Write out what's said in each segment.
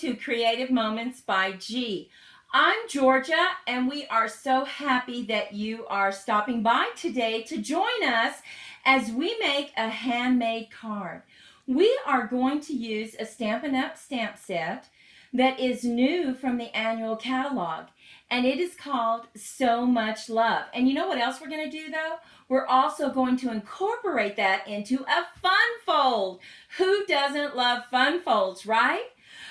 to Creative Moments by G. I'm Georgia, and we are so happy that you are stopping by today to join us as we make a handmade card. We are going to use a Stampin' Up stamp set that is new from the annual catalog, and it is called So Much Love. And you know what else we're going to do though? We're also going to incorporate that into a fun fold. Who doesn't love fun folds, right?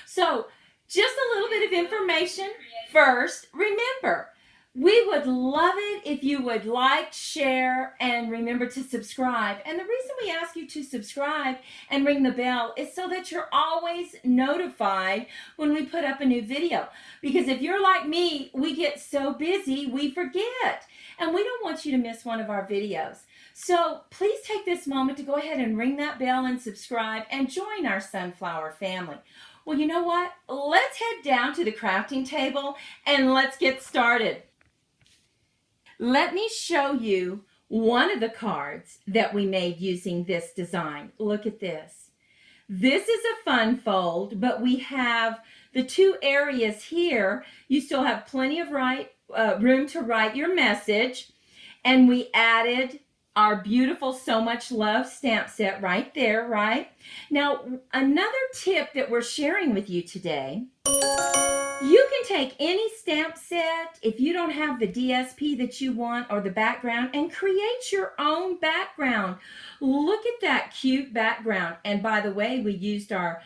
So just a little bit of information first. Remember, we would love it if you would like, share, and remember to subscribe. And the reason we ask you to subscribe and ring the bell is so that you're always notified when we put up a new video. Because if you're like me, we get so busy, we forget. And we don't want you to miss one of our videos. So please take this moment to go ahead and ring that bell and subscribe and join our Sunflower family. Well, you know what? Let's head down to the crafting table and let's get started. Let me show you one of the cards that we made using this design. Look at this. This is a fun fold, but we have the two areas here. You still have plenty of room to write your message, and we added our beautiful So Much Love stamp set right there, right? Now, another tip that we're sharing with you today, you can take any stamp set, if you don't have the DSP that you want or the background, and create your own background. Look at that cute background. And by the way, we used our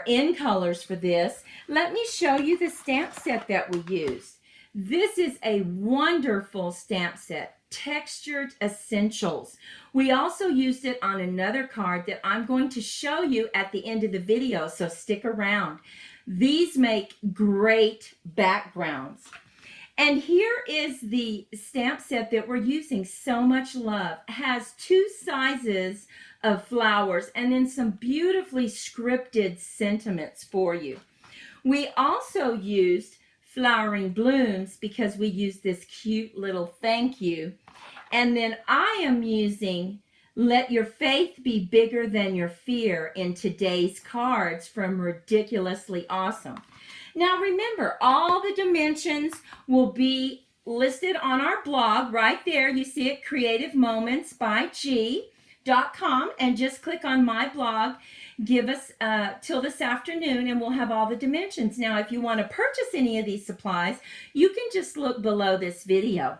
end colors for this. Let me show you the stamp set that we used. This is a wonderful stamp set, Textured Essentials. We also used it on another card that I'm going to show you at the end of the video, so stick around. These make great backgrounds. And here is the stamp set that we're using, So Much Love. It has two sizes of flowers and then some beautifully scripted sentiments for you. We also used flowering blooms because we use this cute little thank you. And then I am using Let Your Faith Be Bigger Than Your Fear in today's cards from Ridiculously Awesome. Now remember, all the dimensions will be listed on our blog right there. You see it, creativemomentsbyg.com, and just click on my blog. Give us till this afternoon and we'll have all the dimensions. Now, if you want to purchase any of these supplies, you can just look below this video.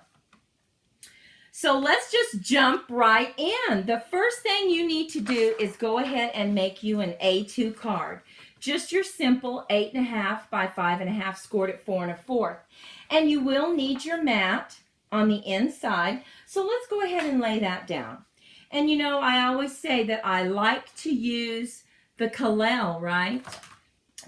So let's just jump right in. The first thing you need to do is go ahead and make you an A2 card. Just your simple 8.5 by 5.5 scored at 4 1/4. And you will need your mat on the inside. So let's go ahead and lay that down. And you know, I always say that I like to use the Kalel, right?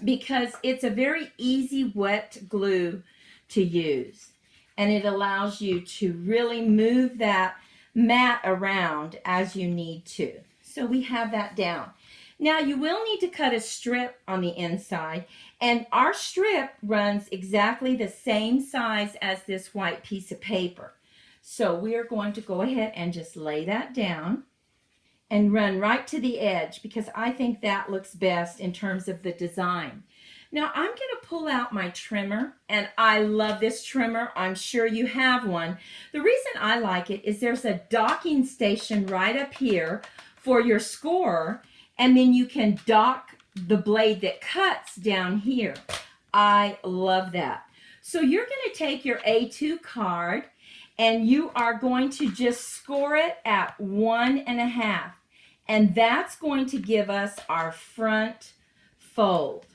Because it's a very easy wet glue to use. And it allows you to really move that mat around as you need to. So we have that down. Now you will need to cut a strip on the inside. And our strip runs exactly the same size as this white piece of paper. So we are going to go ahead and just lay that down and run right to the edge because I think that looks best in terms of the design. Now I'm going to pull out my trimmer, and I love this trimmer. I'm sure you have one. The reason I like it is there's a docking station right up here for your scorer, and then you can dock the blade that cuts down here. I love that. So you're going to take your A2 card and you are going to just score it at 1.5. And that's going to give us our front fold.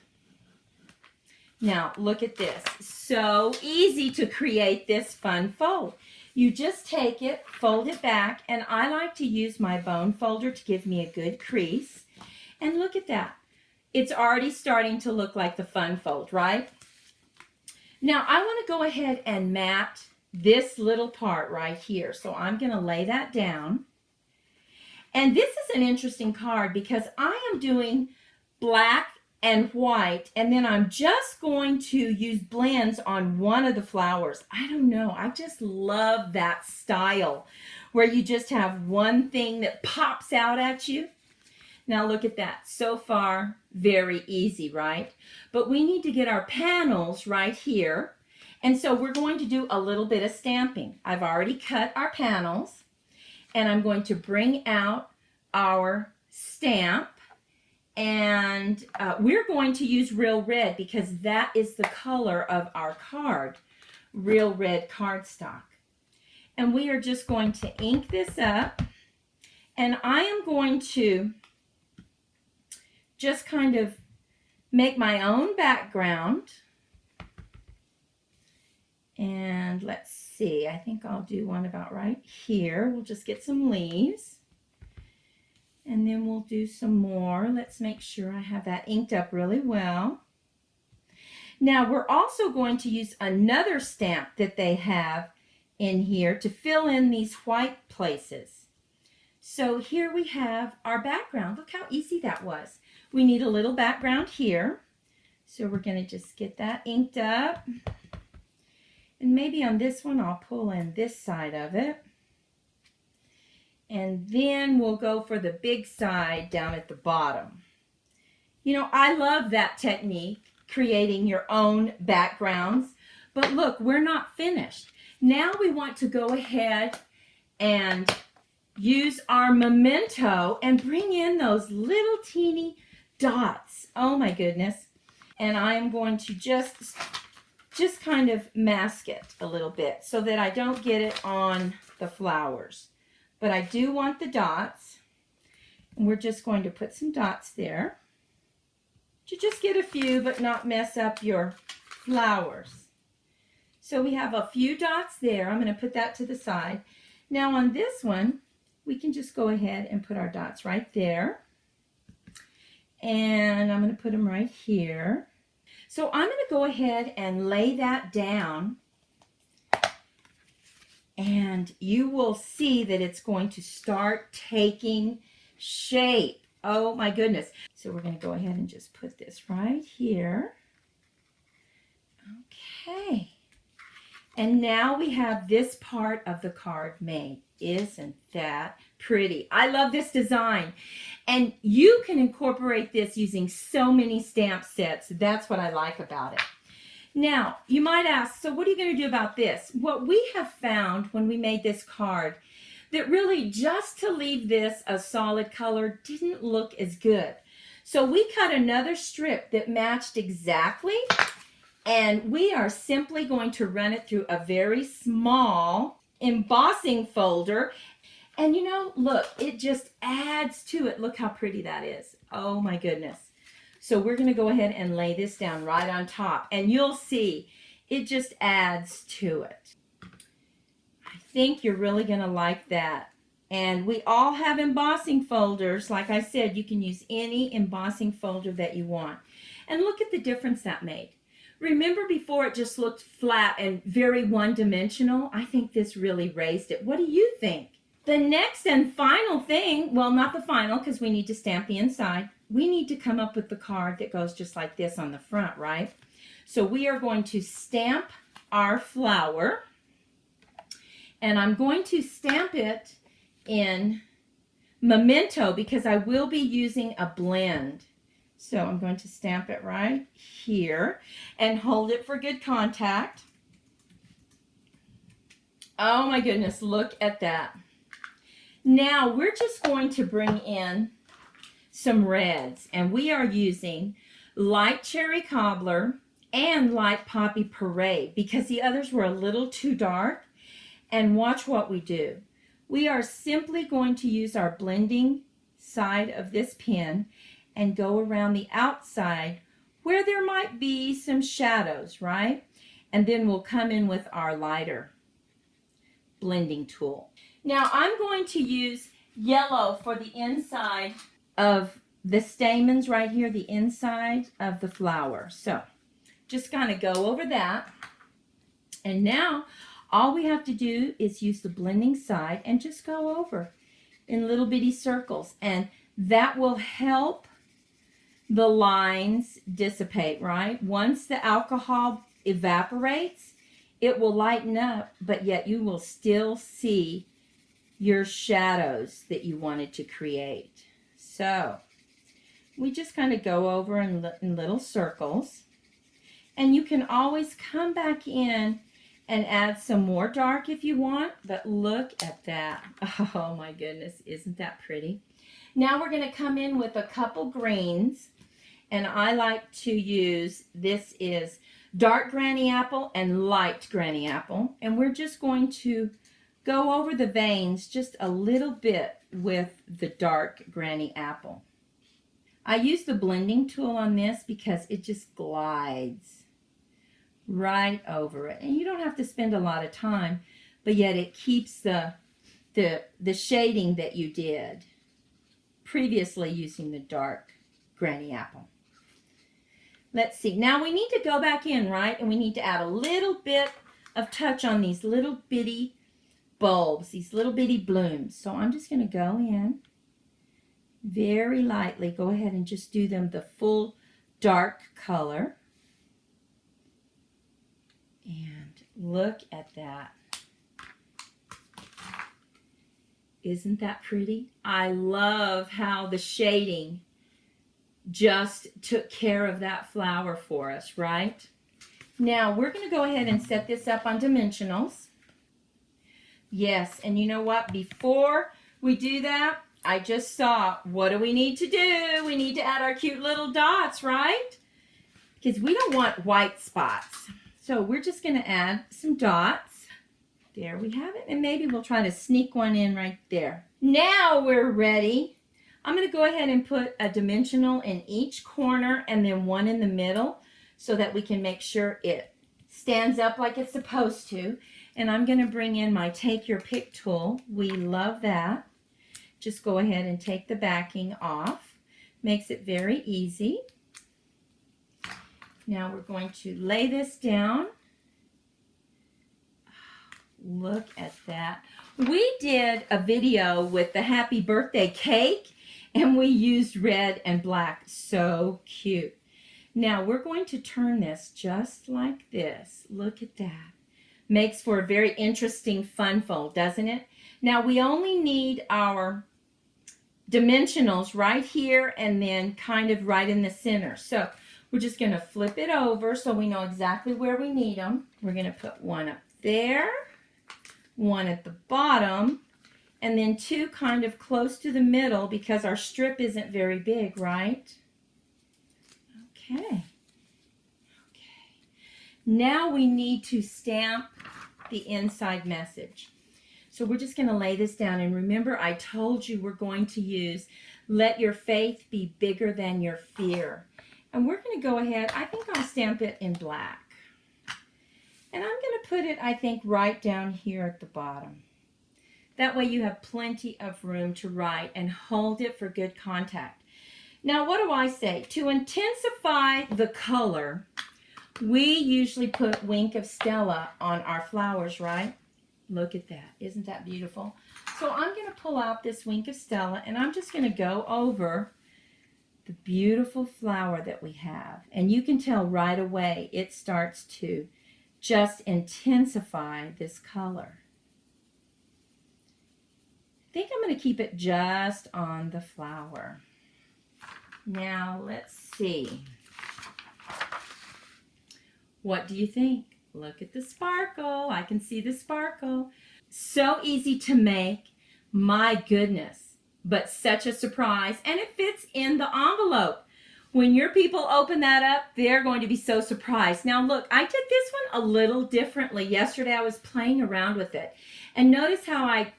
Now, look at this. So easy to create this fun fold. You just take it, fold it back, and I like to use my bone folder to give me a good crease. And look at that. It's already starting to look like the fun fold, right? Now, I want to go ahead and mat this little part right here. So I'm going to lay that down. And this is an interesting card because I am doing black and white, and then I'm just going to use blends on one of the flowers. I don't know, I just love that style where you just have one thing that pops out at you. Now look at that. So far, very easy, right? But we need to get our panels right here. And so we're going to do a little bit of stamping. I've already cut our panels, and I'm going to bring out our stamp. And we're going to use Real Red because that is the color of our card, Real Red cardstock. And we are just going to ink this up. And I am going to just kind of make my own background. And let's see, I think I'll do one about right here. We'll just get some leaves. And then we'll do some more. Let's make sure I have that inked up really well. Now we're also going to use another stamp that they have in here to fill in these white places. So here we have our background. Look how easy that was. We need a little background here. So we're going to just get that inked up. And maybe on this one I'll pull in this side of it. And then we'll go for the big side down at the bottom. You know, I love that technique, creating your own backgrounds. But look, we're not finished. Now we want to go ahead and use our memento and bring in those little teeny dots. Oh my goodness. And I am going to just kind of mask it a little bit so that I don't get it on the flowers. But I do want the dots. And we're just going to put some dots there. To just get a few but not mess up your flowers. So we have a few dots there. I'm going to put that to the side. Now on this one, we can just go ahead and put our dots right there. And I'm going to put them right here. So I'm going to go ahead and lay that down. And you will see that it's going to start taking shape. Oh my goodness. So we're going to go ahead and just put this right here. Okay. And now we have this part of the card made. Isn't that pretty? I love this design. And you can incorporate this using so many stamp sets. That's what I like about it. Now, you might ask, so what are you going to do about this? What we have found when we made this card, that really just to leave this a solid color didn't look as good. So we cut another strip that matched exactly, and we are simply going to run it through a very small embossing folder. And you know, look, it just adds to it. Look how pretty that is. Oh my goodness. So we're going to go ahead and lay this down right on top, and you'll see it just adds to it. I think you're really going to like that. And we all have embossing folders. Like I said, you can use any embossing folder that you want. And look at the difference that made. Remember before it just looked flat and very one-dimensional? I think this really raised it. What do you think? The next and final thing, well, not the final because we need to stamp the inside. We need to come up with the card that goes just like this on the front, right? So we are going to stamp our flower. And I'm going to stamp it in memento because I will be using a blend. So I'm going to stamp it right here and hold it for good contact. Oh my goodness, look at that. Now we're just going to bring in some reds, and we are using light cherry cobbler and light poppy parade because the others were a little too dark. And watch what we do. We are simply going to use our blending side of this pen and go around the outside where there might be some shadows, right? And then we'll come in with our lighter blending tool. Now I'm going to use yellow for the inside of the stamens right here, the inside of the flower. So just kind of go over that. And now all we have to do is use the blending side and just go over in little bitty circles. And that will help the lines dissipate, right? Once the alcohol evaporates, it will lighten up, but yet you will still see your shadows that you wanted to create. So we just kind of go over in little circles. And you can always come back in and add some more dark if you want, but look at that. Oh my goodness, isn't that pretty? Now we're going to come in with a couple greens, and I like to use, this is dark granny apple and light granny apple, and we're just going to go over the veins just a little bit with the dark granny apple. I use the blending tool on this because it just glides right over it, and you don't have to spend a lot of time, but yet it keeps the shading that you did previously using the dark granny apple. Let's see, now we need to go back in, right, and we need to add a little bit of touch on these little bitty bulbs, these little bitty blooms. So I'm just going to go in very lightly, go ahead and just do them the full dark color. And look at that. Isn't that pretty? I love how the shading just took care of that flower for us, right? Now we're going to go ahead and set this up on dimensionals. Yes, and you know what? Before we do that, I just saw, what do we need to do? We need to add our cute little dots, right? Because we don't want white spots. So we're just going to add some dots. There we have it. And maybe we'll try to sneak one in right there. Now we're ready. I'm going to go ahead and put a dimensional in each corner and then one in the middle so that we can make sure it stands up like it's supposed to. And I'm going to bring in my Take Your Pick tool. We love that. Just go ahead and take the backing off. Makes it very easy. Now we're going to lay this down. Look at that. We did a video with the happy birthday cake and we used red and black. So cute. Now we're going to turn this just like this. Look at that. Makes for a very interesting fun fold, doesn't it? Now we only need our dimensionals right here and then kind of right in the center. So we're just going to flip it over so we know exactly where we need them. We're going to put one up there, one at the bottom, and then two kind of close to the middle because our strip isn't very big, right? Okay. Now we need to stamp the inside message. So we're just going to lay this down. And remember, I told you we're going to use Let Your Faith Be Bigger Than Your Fear. And we're going to go ahead, I think I'll stamp it in black. And I'm going to put it, I think, right down here at the bottom. That way you have plenty of room to write and hold it for good contact. Now, what do I say? To intensify the color, we usually put Wink of Stella on our flowers, right? Look at that. Isn't that beautiful? So I'm going to pull out this Wink of Stella, and I'm just going to go over the beautiful flower that we have. And you can tell right away it starts to just intensify this color. I think I'm going to keep it just on the flower. Now, let's see. What do you think? Look at the sparkle. I can see the sparkle. So easy to make. My goodness. But such a surprise. And it fits in the envelope. When your people open that up, they're going to be so surprised. Now look, I did this one a little differently. Yesterday I was playing around with it. And notice how I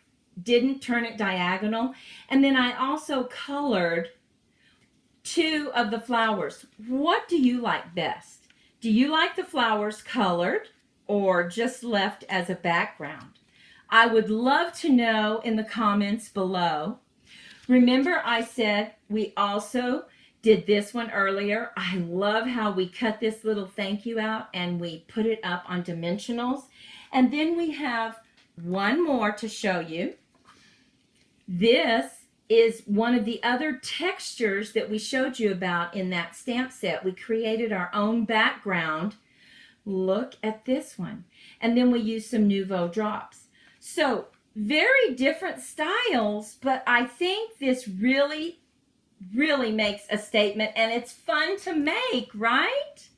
didn't turn it diagonal. And then I also colored two of the flowers. What do you like best? Do you like the flowers colored or just left as a background? I would love to know in the comments below. Remember I said we also did this one earlier. I love how we cut this little thank you out and we put it up on dimensionals. And then we have one more to show you. This is one of the other textures that we showed you about in that stamp set. We created our own background. Look at this one. And then we used some Nouveau drops. So very different styles, but I think this really really makes a statement, and it's fun to make, right?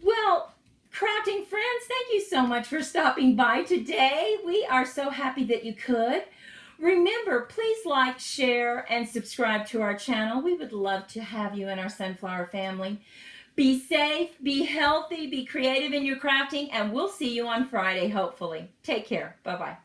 Well, crafting friends, thank you so much for stopping by today. We are so happy that you could. Remember, please like, share, and subscribe to our channel. We would love to have you in our Sunflower family. Be safe, be healthy, be creative in your crafting, and we'll see you on Friday, hopefully. Take care. Bye-bye.